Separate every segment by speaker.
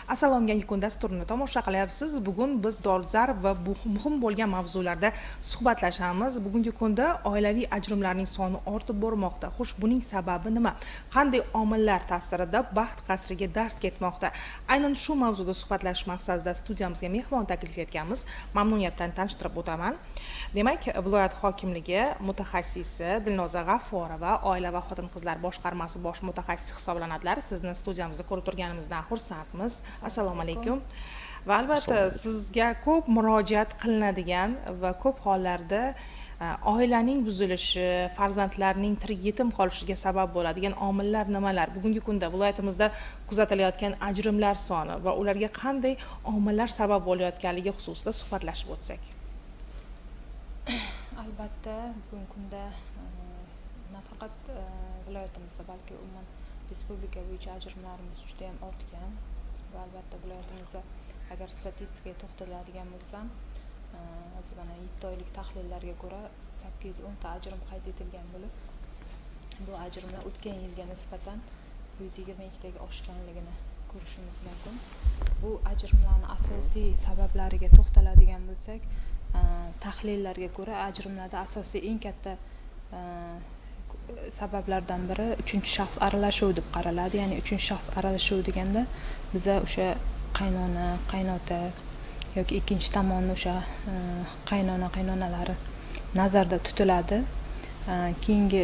Speaker 1: Assalom, yangi kun dasturini tomosha qilyapsiz. Bugun biz dolzarb va muhim bo'lgan mavzularda suhbatlashamiz. Bugungi kunda oilaviy ajrimlarning soni ortib bormoqda. Xo'sh, buning sababi nima? Qanday omillar ta'sirida baxt qasriga dars ketmoqda? Aynan shu mavzuda suhbatlashish maqsadida studiyamizga mehmon taklif etganmiz. Mamnuniyat bilan tanishtirib o'taman. Demak, viloyat hokimligi mutaxassisi Dilnoza G'afforova, oila va xotin-qizlar boshqarmasi bosh mutaxassisi hisoblanadilar. Sizni studiyamizda ko'rib turganimizdan xursandmiz. Assalomu alaykum. Va albatta sizga ko'p murojaat qilinadigan va ko'p hollarda oilaning buzilishi, farzandlarning tirik yetim qolishiga sabab bo'ladigan omillar nimalar? Bugungi kunda viloyatimizda kuzatilayotgan ajrimlar soni va ularga qanday omillar sabab bo'layotganligi xususida suhbatlashib o'tsak.
Speaker 2: Albatta, bugungi kunda nafaqat viloyatimizda, balki umuman respublika bo'yicha ajrimlarimiz juda ham ortgan. Va albatta viloyatimizda agar statistikaga to'xtaladigan bo'lsam, hozir mana 7 oylik tahlillarga ko'ra 810 ta ajrim qayd etilgan bo'lib, bu ajrimlar o'tgan yilga nisbatan 122 taga oshganligini ko'rishimiz mumkin. Bu ajrimlarning asosiy sabablariga to'xtaladigan bo'lsak, tahlillarga ko'ra ajrimlarda asosiy eng katta sabablardan biri uchinchi shaxs aralashuv deb qaraladi. Ya'ni uchinchi shaxs aralashuv deganda biza o'sha qaynona, qaynota yoki ikkinchi tomonni o'sha qaynonalari nazarda tutiladi. Keyingi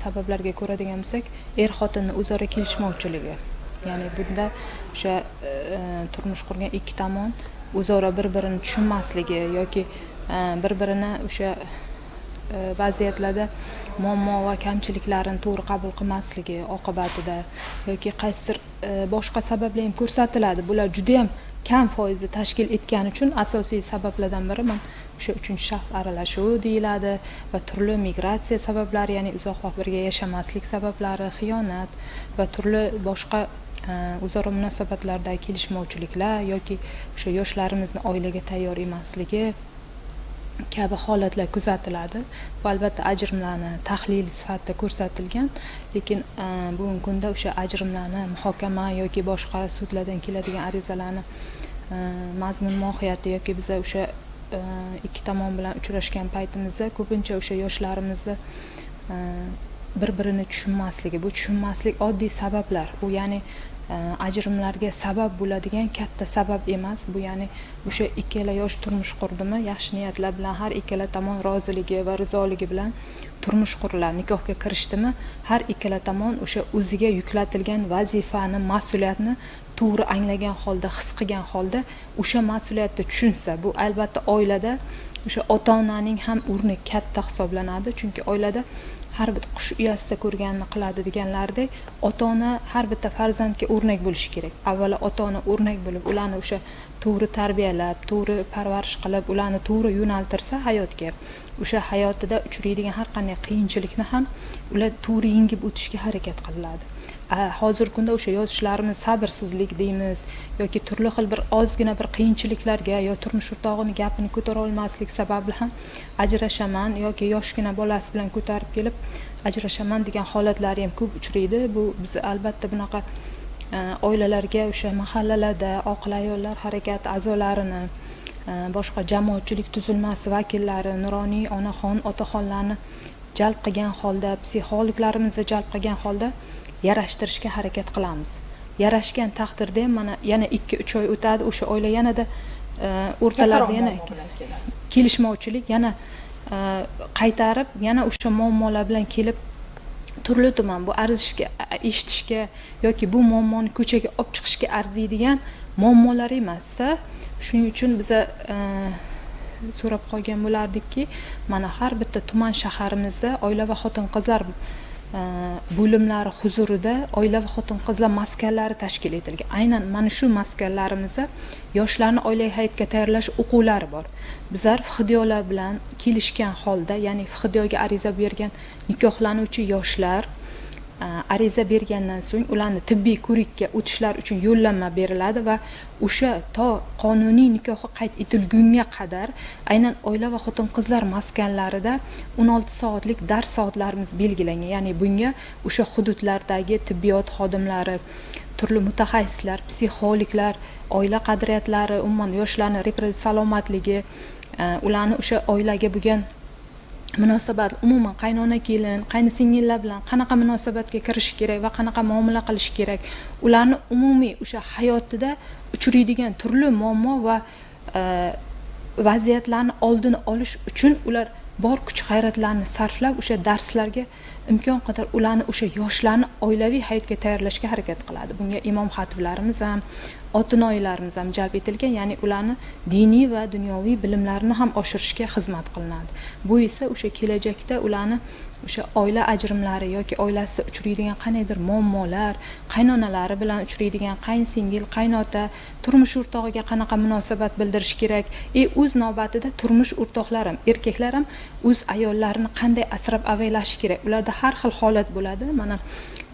Speaker 2: sabablarga ko'ra degan bo'lsak, xotinning o'zaro kelishmovchiligi. Ya'ni bunda o'sha turmush qurgan ikki tomon o'zaro bir-birini tushunmasligi yoki bir-birini o'sha vaziyatlarda muammo va kamchiliklarini to'g'ri qabul qilmasligi oqibatida yoki qaysidir boshqa sabablar ham ko'rsatiladi. Bular juda ham kam foizda tashkil etgani uchun asosiy sabablardan biri o'sha uchinchi shaxs aralashuvi deyiladi va turli migratsiya sabablari, ya'ni uzoq vaqt birga yashamaslik sabablari, xiyonat va turli boshqa o'zaro munosabatlardagi kelishmovchiliklar yoki o'sha yoshlarimizni oilaga tayyor emasligi kabi holatlar kuzatiladi. Bu albatta ajrimlarni tahlil sifatida ko'rsatilgan, lekin bugungi kunda o'sha ajrimlarni muhokama yoki boshqa sudlardan keladigan arizalarni mazmun mohiyati yoki biza o'sha ikki tomon bilan uchrashgan paytimizda ko'pincha o'sha yoshlarimizni bir-birini tushunmasligi, bu tushunmaslik oddiy sabablar. U ya'ni ajrimlarga sabab bo'ladigan katta sabab emas. Bu ya'ni o'sha ikkala yosh turmush qurdimi, yaxshi niyatlar bilan har ikkala tomon roziligi va rizoligi bilan turmush quriladi, nikohga kirishdimi, har ikkala tomon o'sha o'ziga yuklatilgan vazifani, mas'uliyatni to'g'ri anglagan holda, his qilgan holda o'sha mas'uliyatni tushunsa, bu albatta oilada o'sha ota-onaning ham o'rni katta hisoblanadi. Chunki oilada har bir qush uyasida ko'rganini qiladi deganlardek, ota-ona har bitta farzandga o'rnak bo'lishi kerak. Avvalo ota-ona o'rnak bo'lib, ularni o'sha to'g'ri tarbiyalab, to'g'ri parvarish qilib, ularni to'g'ri yo'naltirsa hayotga, o'sha hayotida uchraydigan har qanday qiyinchilikni ham ular to'g'ri yengib o'tishga harakat qiladi. Hozirgi kunda o'sha yoshlarimiz sabrsizlik deymiz yoki turli xil bir ozgina bir qiyinchiliklarga yo turmush o'rtog'ining gapini ko'tara olmaslik sababli ham ajrashaman yoki yoshgina bolasi bilan ko'tarib kelib ajrashaman degan holatlari ham ko'p uchraydi. Bu biz albatta bunaqa oilalarga o'sha mahallalarda oqil ayollar harakati a'zolarini, boshqa jamoatchilik tuzilmasi vakillari, nuroniy onaxon, otaxonlarni jalb qilgan holda, psixologlarimizni jalb qilgan holda yarashtirishga harakat qilamiz. Yarashgan taqdirda ham mana yana 2-3 oy o'tadi, o'sha oila yanada o'rtalarida yana kelishmovchilik yana qaytarib, yana o'sha muammolar bilan kelib turli tuman bu arzishga, eshitishga yoki bu muammoni ko'chaga olib chiqishga arziydigan muammolar emasda. Shuning uchun biz so'rab qolgan bo'lardikki, mana har bitta tuman shaharimizda oila va xotin-qizlar bo'limlari huzurida oila va xotin-qizlar maskanlari tashkil etilgan. Aynan mana shu maskanlarimizda yoshlarni oilaviy hayotga tayyorlash o'quvlari bor. Bizlar FHDYolar bilan kelishgan holda, ya'ni FHDYoga ariza bergan nikohlanuvchi yoshlar ariza bergandan so'ng ularni tibbiy ko'rikka o'tishlari uchun yo'llanma beriladi va o'sha to qonuniy nikohi qayd etilgunga qadar aynan oila va xotin-qizlar maskanlarida 16 soatlik dars soatlarimiz belgilangan. Ya'ni bunga o'sha hududlardagi tibbiyot xodimlari, turli mutaxassislar, psixologlar, oila qadriyatlari, umuman yoshlarning reproduktiv salomatligi, ularni o'sha oilaga bo'lgan munosabat, umuman qaynona kelin, qaynisingillar bilan qanaqa munosabatga kirish kerak va qanaqa muomala qilish kerak, ularni umumiy o'sha hayotida uchraydigan turli muammo va vaziyatlarni oldini olish uchun ular bor kuch-g'ayratlarni sarflab o'sha darslarga imkon qadar ularni o'sha yoshlarni oilaviy hayotga tayyorlashga harakat qiladi. Bunga imom xatiblarimiz ham, otinoyilarimiz ham jalb etilgan, ya'ni ularni diniy va dunyoviy bilimlarini ham oshirishga xizmat qilinadi. Bu esa o'sha kelajakda ularni o'sha oila ajrimlari yoki oilasida uchraydigan qandaydir muammolar, qaynonalari bilan uchraydigan qaynsingil, qaynota, turmush o'rtog'iga qanaqa munosabat bildirish kerak, o'z navbatida turmush o'rtoqlari ham, erkaklar ham o'z ayollarini qanday asrab avaylashi kerak. Ularda har xil holat bo'ladi. Mana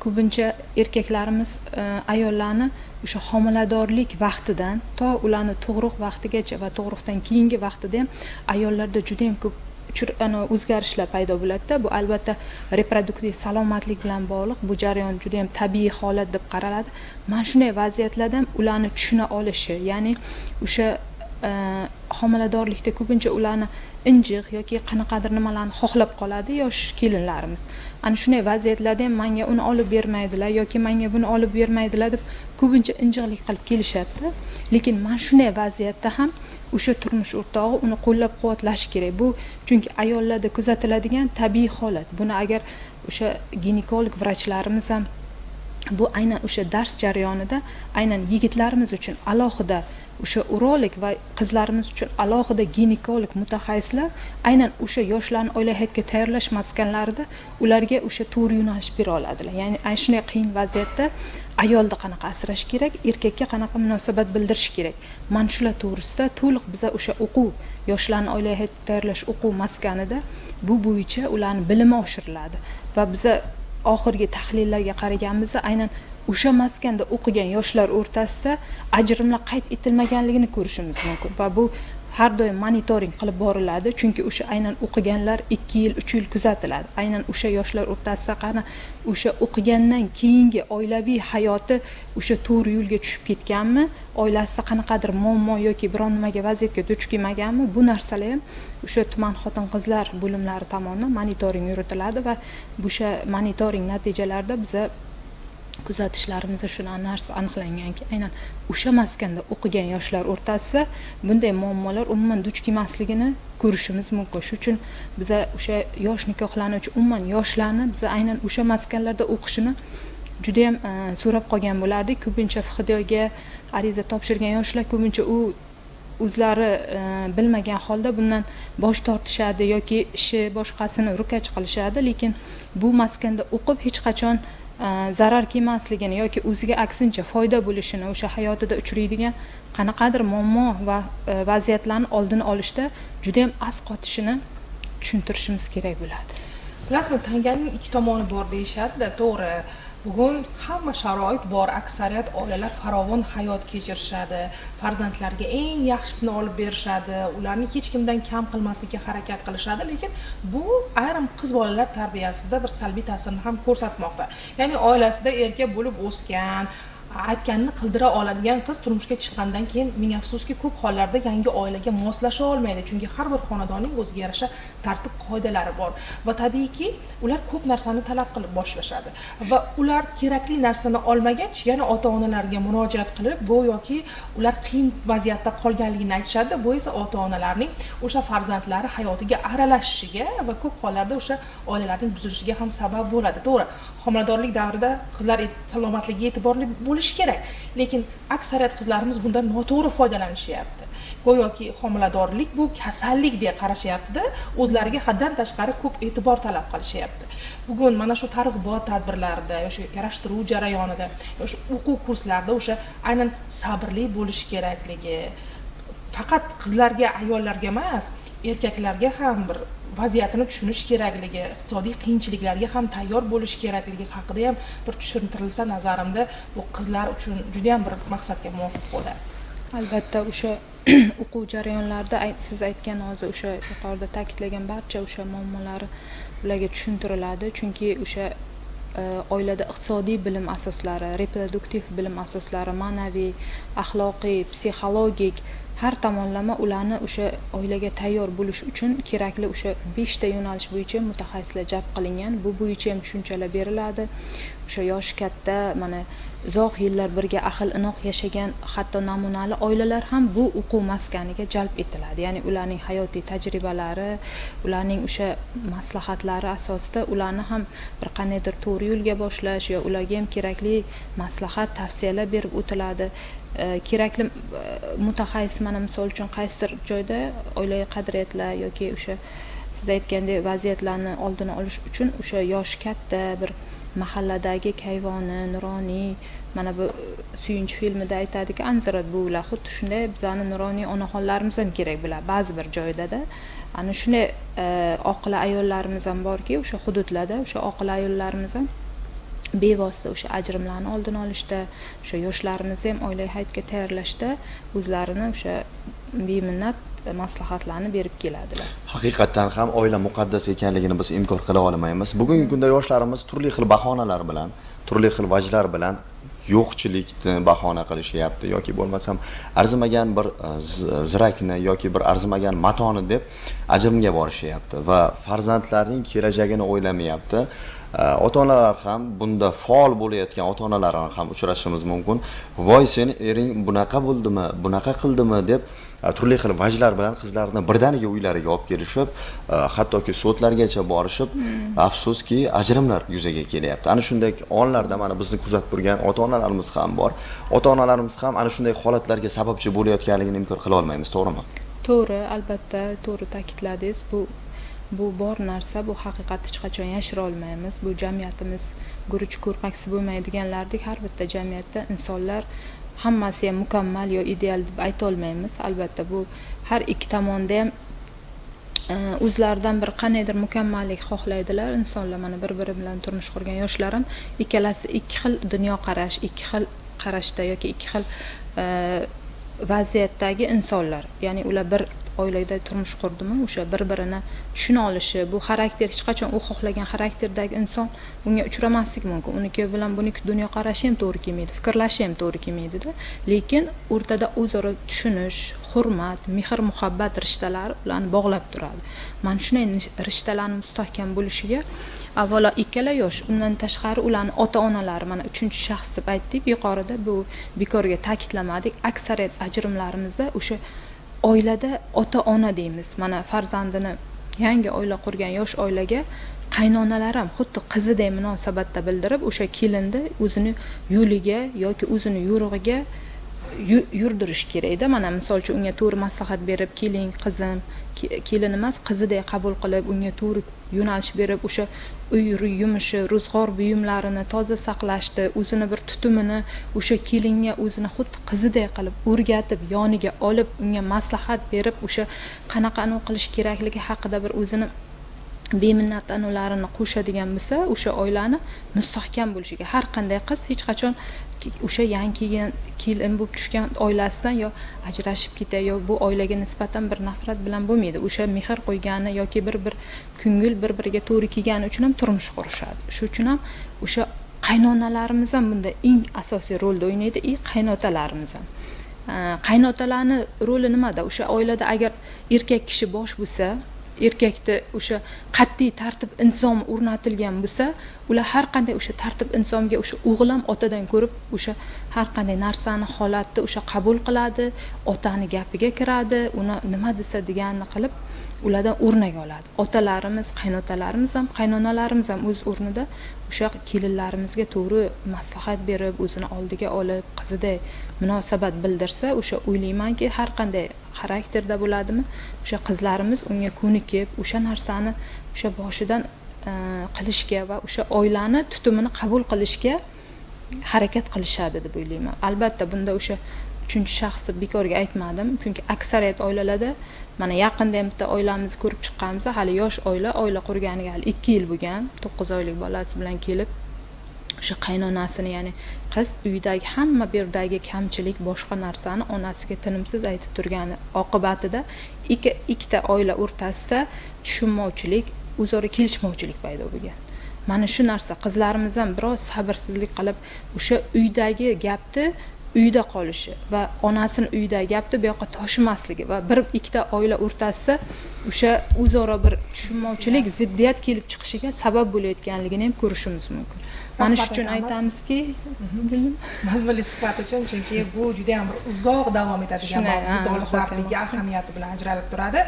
Speaker 2: ko'pincha erkaklarimiz ayollarni o'sha homiladorlik vaqtidan to ularni tug'ruq vaqtigacha va tug'ruqdan keyingi vaqtida ham ayollarda juda ham ko'p o'zgarishlar paydo bo'ladi-da. Bu albatta reproduktiv salomatlik bilan bog'liq. Bu jarayon juda ham tabiiy holat deb qaraladi. Mana shunday vaziyatlarda ham ularni tushuna olishi, ya'ni o'sha homiladorlikda ko'pincha ularni injiq yoki qanaqadir nimalarni xohlab qoladi yosh kelinlarimiz. Ana shunday vaziyatlarda ham menga uni olib bermaydilar yoki menga buni olib bermaydilar deb ko'pincha injiqlik qilib kelishadi. Lekin mana shunday vaziyatda ham o'sha turmush o'rtog'i uni qo'llab-quvvatlashi kerak. Bu chunki ayollarda kuzatiladigan tabiiy holat. Buni agar o'sha ginekolog vrachlarimiz ham bu aynan o'sha dars jarayonida aynan yigitlarimiz uchun alohida o'sha urolog va qizlarimiz uchun alohida ginekolog mutaxassislar aynan o'sha yoshlarni oila hayotga tayyorlash maskanlarida ularga o'sha to'g'ri yo'nalish bera oladilar. Ya'ni ana shunday qiyin vaziyatda ayolni qanaqa asrash kerak, erkakka qanaqa munosabat bildirish kerak. Mana shular to'g'risida to'liq biza o'sha o'quv, yoshlarni oila hayotga tayyorlash o'quv maskanida bu bo'yicha ularni bilimi oshiriladi va biza oxirgi tahlillarga qaraganimizda aynan o'sha maskanda o'qigan yoshlar o'rtasida ajrimlar qayd etilmaganligini ko'rishimiz mumkin va bu har doim monitoring qilib boriladi, chunki o'sha aynan o'qiganlar 2 yil, 3 yil kuzatiladi. Aynan o'sha yoshlar o'rtasida qani o'sha o'qigandan keyingi oilaviy hayoti o'sha to'g'ri yo'lga tushib ketganmi, oilasida qanaqadir muammo yoki biron nimaga vaziyatga duch kelmaganmi, bu narsalar ham o'sha tuman xotin-qizlar bo'limlari tomonidan monitoring yuritiladi va o'sha monitoring natijalarida biza kuzatishlarimiz shuni narsa aniqlanganki, aynan o'sha maskanda o'qigan yoshlar o'rtasida bunday muammolar umuman duch kelmasligini ko'rishimiz mumkin. Shuning uchun biz o'sha yosh nikohlanuvchi umuman yoshlarni biz aynan o'sha maskanlarda o'qishini juda ham so'rab qolgan bo'lardik. Ko'pincha FHDga ariza topshirgan yoshlar ko'pincha o'zlari bilmagan holda bundan bosh tortishadi yoki ishi boshqasini rukach qilishadi, lekin bu maskanda o'qib hech qachon zarar kelmasligini yoki o'ziga aksincha foyda bo'lishini, o'sha hayotida uchraydigan qanaqadir muammo va vaziyatlarni oldini olishda juda ham as qotishini tushuntirishimiz kerak bo'ladi.
Speaker 1: Bilasizmi, tanganing ikki tomoni bor deyishadi-da, to'g'ri. Bugun hamma sharoit bor, aksariyat oilalar farovon hayot kechirishadi, farzandlarga eng yaxshisini olib berishadi, ularni hech kimdan kam qilmaslikka harakat qilishadi, lekin bu ayrim qiz bolalar tarbiyasida bir salbiy ta'sirini ham ko'rsatmoqda. Ya'ni oilasida erkak bo'lib o'sgan, aytganini qildira oladigan qiz turmushga chiqqandan keyin ming afsuski ko'p hollarda yangi oilaga moslasha olmaydi, chunki har bir xonadonning o'ziga yarasha tartib qoidalari bor va tabiiyki ular ko'p narsani talab qilib boshlashadi va ular kerakli narsani olmagach yana ota-onalarga murojaat qilib go'yoki ular qiyin vaziyatda qolganligini aytishadi. Bu esa ota-onalarning o'sha farzandlari hayotiga aralashishiga va ko'p hollarda o'sha oilalarning buzilishiga ham sabab bo'ladi. To'g'ri, homiladorlik davrida qizlar salomatligiga e'tiborli bo'lish kerak, lekin aksariyat qizlarimiz bundan noto'g'ri foydalanishyapti. Go'yoki homiladorlik bu kasallik deb qarashyapti-da, o'zlariga haddan tashqari ko'p e'tibor talab qilishyapti. Bugun mana shu targ'ibot tadbirlarida, yoki yarashtiruv jarayonida, yoki o'quv kurslarida o'sha aynan sabrli bo'lish kerakligi, faqat qizlarga, ayollarga emas, erkaklarga ham bir vaziyatini tushunish kerakligi, iqtisodiy qiyinchiliklarga ham tayyor bo'lish kerakligi haqida ham bir tushuntirilsa, nazarimda bu qizlar uchun juda ham bir maqsadga muvofiq bo'ladi.
Speaker 2: Albatta o'sha o'quv jarayonlarida siz aytgan hozir o'sha yuqorida ta'kidlagan barcha o'sha muammolari ularga tushuntiriladi, chunki o'sha oilada iqtisodiy bilim asoslari, reproduktiv bilim asoslari, ma'naviy, axloqiy, psixologik har tomonlama ularni o'sha oilaga tayyor bo'lish uchun kerakli o'sha 5 ta yo'nalish bo'yicha mutaxassislar jalb qilingan. Bu bo'yicha ham tushunchalar beriladi. O'sha yoshi katta, mana uzoq yillar birga ahil-inoq yashagan hatto namunali oilalar ham bu o'quv maskaniga jalb etiladi. Ya'ni ularning hayotiy tajribalari, ularning o'sha maslahatlari asosida ularni ham bir qandaydir to'g'ri yo'lga boshlash yo ularga ham kerakli maslahat, tavsiyalar berib o'tiladi. Kerakli mutaxassis mana misol uchun qaysidir joyda oilaviy qadriyatlar yoki o'sha siz aytgandek vaziyatlarni oldini olish uchun o'sha yoshi katta bir mahalladagi kayvoni, nuroniy, mana bu Suyunch filmida aytadiki, anzirat buvilar, xuddi shunday bizani nuroniy onaxonlarimiz ham kerak bular ba'zi bir joyda-da. Ana shunday oqila ayollarimiz ham borki, o'sha hududlarda o'sha oqila ayollarimiz ham bevosita o'sha ajrimlarni oldini olishda, o'sha yoshlarimizni ham oilaviy hayotga tayyorlashda o'zlarini o'sha beminnat maslahatlarni berib keladilar.
Speaker 3: Haqiqatan ham oila muqaddas ekanligini biz inkor qila olmaymiz. Bugungi kunda yoshlarimiz turli xil bahonalar bilan, turli xil vajlar bilan yo'qchilikni bahona qilishyapti yoki bo'lmasam arzimagan bir zirakni yoki bir arzimagan matoni deb ajrimga borishyapti va farzandlarning kelajagini o'ylamayapti. Ota-onalar ham bunda faol bo'layotgan ota-onalarga ham uchrashimiz mumkin. Voy seni ering bunaqa bo'ldimi, bunaqa qildimi deb turli xil vajlar bilan qizlarni birdaniga uylariga olib kelishib, hattoki sudlargacha borishib, afsuski ajrimlar yuzaga kelyapti. Ana shunday onlarda mana bizni kuzatib turgan ota-onalarimiz ham bor. Ota-onalarimiz ham ana shunday holatlarga sababchi bo'layotganligini inkor qila olmaymiz, to'g'rimi?
Speaker 2: To'g'ri, albatta, to'g'ri ta'kidladingiz. Bu bor narsa, bu haqiqatni hech qachon yashira olmaymiz. Bu jamiyatimiz guruch ko'rpaksi bo'lmaydiganlardek har bitta jamiyatda insonlar hammasi ham mukammal yo ideal deb ayta olmaymiz. Albatta bu har ikki tomonda ham o'zlaridan bir qandaydir mukammallik xohlaydilar insonlar. Mana bir-biri bilan turmush qurgan yoshlar ham ikkalasi ikki xil dunyo qarash, ikki xil qarashda yoki ikki xil vaziyatdagi insonlar. Ya'ni ular bir oilada turmush qurdimi, o'sha bir-birini tushuna olishi, bu xarakter hech qachon u xohlagan xarakterdagi inson unga uchramasligi mumkin. Uniki bilan buniki dunyo qarashi ham to'g'ri kelmaydi, fikrlashi ham to'g'ri kelmaydi-da. Lekin o'rtada o'zaro tushunish, hurmat, mehr-muhabbat rishtalari ularni bog'lab turadi. Mana shunday rishtalarning mustahkam bo'lishiga avvalo ikkala yosh, undan tashqari ularning ota-onalari, mana 3-shaxs deb aytdik yuqorida, bu bekorga ta'kidlamadik. Aksariyat ajrimlarimizda o'sha oilada ota-ona deymiz. Mana farzandini yangi oila qurgan yosh oilaga qaynonalar ham xuddi qizidek munosabatda bildirib, o'sha kelinni o'zini yo'liga yoki o'zini yo'rig'iga yurdirish kerak-da. Mana misol uchun unga to'g'ri maslahat berib, keling qizim, kelin emas qizidek qabul qilib, unga to'g'ri yo'nalish berib, o'sha uy yumushi, ro'zg'or buyumlarini toza saqlashdi, o'zini bir tutumini o'sha kelinga o'zini xuddi qizidek qilib o'rgatib, yoniga olib, unga maslahat berib, o'sha qanaqa qilish kerakligi haqida bir o'zini beminnat anularini qo'shadigan bo'lsa, o'sha oilani mustahkam bo'lishiga har qanday qiz hech qachon o'sha yangi kelin bo'lib tushgan oilasidan yo ajrashib ketadi yo bu oilaga nisbatan bir nafrat bilan bo'lmaydi. O'sha mehr qo'ygani yoki bir ko'ngil bir-biriga to'g'ri kelgani uchun ham turmush qurishadi. Shu uchun ham o'sha qaynonalarimiz ham bunda eng asosiy rolni o'ynaydi, qaynotalarimiz ham. Qaynotalarning roli nimada? O'sha oilada agar erkak kishi bosh bo'lsa, erkakda o'sha qat'iy tartib intizom o'rnatilgan bo'lsa, ular har qanday o'sha tartib intizomga o'sha o'g'il ham otadan ko'rib o'sha har qanday narsani holatda o'sha qabul qiladi, otani gapiga kiradi, uni nima desa deganini qilib ulardan o'rnak oladi. Otalarimiz, qaynotalarimiz ham, qaynonalarimiz ham o'z o'rnida o'sha kelinlarimizga to'g'ri maslahat berib, o'zini oldiga olib, qizidek munosabat bildirsa, o'sha o'ylaymanki, har qanday xarakterda bo'ladimi, o'sha qizlarimiz unga ko'nikib, o'sha narsani o'sha boshidan qilishga va o'sha oilani tutumini qabul qilishga harakat qilishadi deb o'ylayman. Albatta bunda o'sha uchinchi shaxsni bekorga aytmadim, chunki aksariyat oilalarda mana yaqinda ham bitta oilamizni ko'rib chiqqanmiz, hali yosh oila qurganiga hali 2 yil bo'lgan, 9 oylik bolasi bilan kelib o'sha qaynonasini, ya'ni qiz uydagi hamma bu yerdagi kamchilik, boshqa narsani onasiga tinimsiz aytib turgani oqibatida ikkita oila o'rtasida tushunmovchilik, o'zaro kelishmovchilik paydo bo'lgan. Mana shu narsa qizlarimiz ham biroz sabrsizlik qilib o'sha uydagi gapni uyda qolishi va onasini uydagi gapni bu yoqqa toshimasligi va bir ikkita oila o'rtasida o'sha o'zaro bir tushunmovchilik, ziddiyat kelib chiqishiga sabab bo'layotganligini ham ko'rishimiz mumkin. Mana shu uchun aytamizki,
Speaker 1: mazmunli suhbat uchun, chunki bu juda ham bir uzoq davom etadigan mavzu, dolzarbligi, ahamiyati bilan ajralib turadi.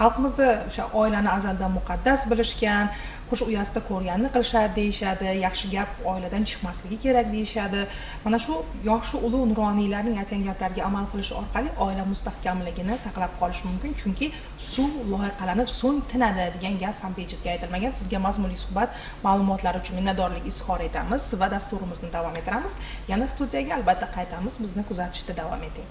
Speaker 1: Xalqimizda o'sha oilani azaldan muqaddas bilishgan, qush uyasida ko'rganini qilishar deyishadi, yaxshi gap oiladan chiqmasligi kerak deyishadi. Mana shu yoshi ulug' nuroniylarning aytgan gaplariga amal qilish orqali oila mustahkamligini saqlab qolish mumkin, chunki suv loyqalanib so'ng tinadi degan gap ham bejizga aytilmagan. Sizga mazmunli suhbat, ma'lumotlar uchun minnatdorlik izhor etamiz va dasturimizni davom ettiramiz. Yana studiyaga albatta qaytamiz. Bizni kuzatishda davom eting.